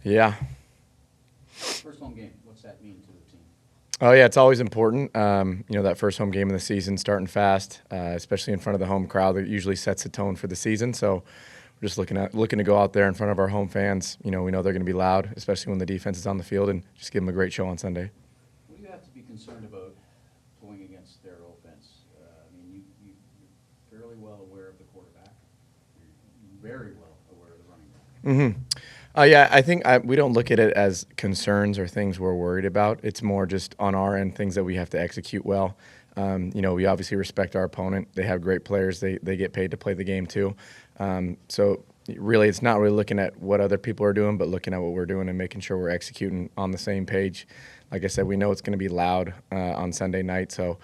Yeah. First home game, what's that mean to the team? Oh, yeah, it's always important. That first home game of the season, starting fast, especially in front of the home crowd, that usually sets the tone for the season. So we're just looking to go out there in front of our home fans. We know they're going to be loud, especially when the defense is on the field, and just give them a great show on Sunday. What do you have to be concerned about going against their offense? You're fairly well aware of the quarterback. You're very well aware of the running back. Yeah, I think we don't look at it as concerns or things we're worried about. It's more just on our end, things that we have to execute well. We obviously respect our opponent. They have great players. They get paid to play the game too. So really, it's not really looking at what other people are doing, but looking at what we're doing and making sure we're executing on the same page. Like I said, we know it's going to be loud on Sunday night, so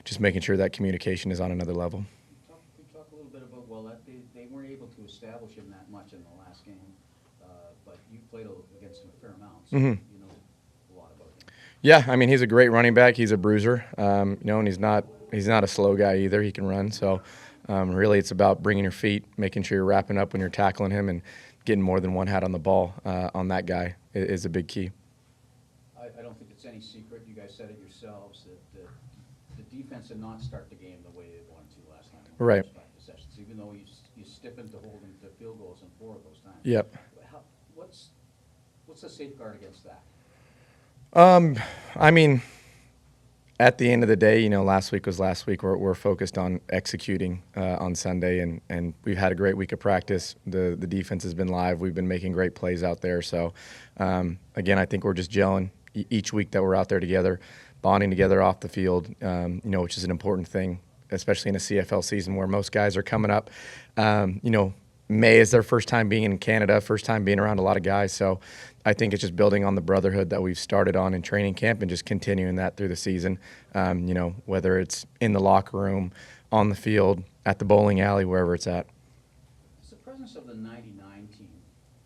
just making sure that communication is on another level. Can you talk a little bit about, that they weren't able to establish him that much in the last game, but you played against him a fair amount, so you know a lot about him. Yeah, I mean, he's a great running back. He's a bruiser, and he's not a slow guy either. He can run. So really it's about bringing your feet, making sure you're wrapping up when you're tackling him, and getting more than one hat on the ball on that guy is a big key. I don't think it's any secret. You guys said it yourselves that the defense did not start the game the way they wanted to last time. Right. Sessions, even though you stiffened to hold them to field goals in 4 of those times. Yep. What's the safeguard against that? I mean, at the end of the day, last week was last week. We're focused on executing on Sunday, and we've had a great week of practice. The defense has been live. We've been making great plays out there. So, again, I think we're just gelling each week that we're out there together, bonding together off the field, which is an important thing, especially in a CFL season where most guys are coming up. May is their first time being in Canada, first time being around a lot of guys. So I think it's just building on the brotherhood that we've started on in training camp and just continuing that through the season, whether it's in the locker room, on the field, at the bowling alley, wherever it's at. It's the presence of the 99 team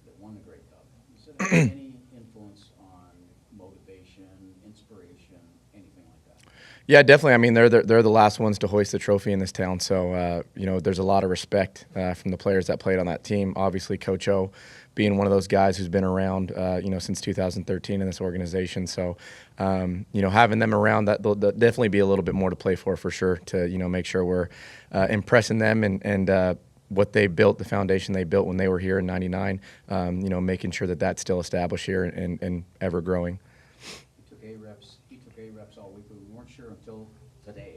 that won the Grey Cup. Does it have any influence on motivation, inspiration, anything like that? Yeah, definitely. I mean, they're the last ones to hoist the trophy in this town. So, there's a lot of respect from the players that played on that team. Obviously, Coach O being one of those guys who's been around, since 2013 in this organization. So, having them around, there'll definitely be a little bit more to play for sure, to, make sure we're impressing them and what they built, the foundation they built when they were here in '99, making sure that that's still established here and ever growing. He took A-reps all week. We weren't sure until today,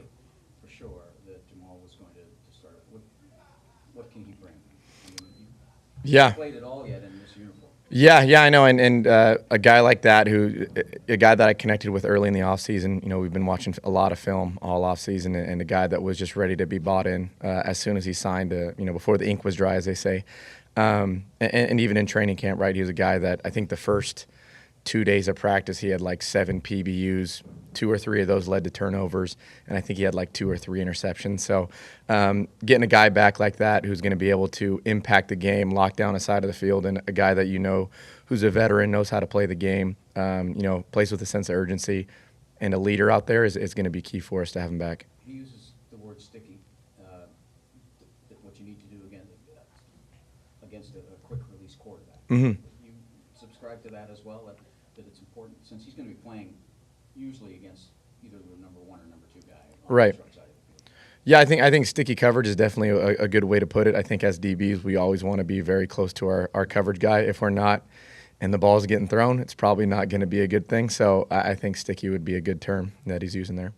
for sure, that Jamal was going to start. What can he bring? You haven't played it all yet in this uniform. Yeah, I know, and a guy like that, a guy that I connected with early in the offseason, we've been watching a lot of film all offseason, and a guy that was just ready to be bought in as soon as he signed, before the ink was dry, as they say. And even in training camp, right, he was a guy that I think the first 2 days of practice, he had like 7 PBUs, 2 or 3 of those led to turnovers, and I think he had like 2 or 3 interceptions. So getting a guy back like that who's going to be able to impact the game, lock down a side of the field, and a guy that who's a veteran, knows how to play the game, plays with a sense of urgency, and a leader out there is going to be key for us to have him back. He uses the word sticky, what you need to do against a quick release quarterback. Mm-hmm. You subscribe to that as well, that it's important, since he's going to be playing usually against either the number 1 or number 2 guy on right. the short side of the field. Yeah, I think sticky coverage is definitely a good way to put it. I think as DBs, we always want to be very close to our coverage guy. If we're not and the ball's getting thrown, it's probably not going to be a good thing. So I think sticky would be a good term that he's using there.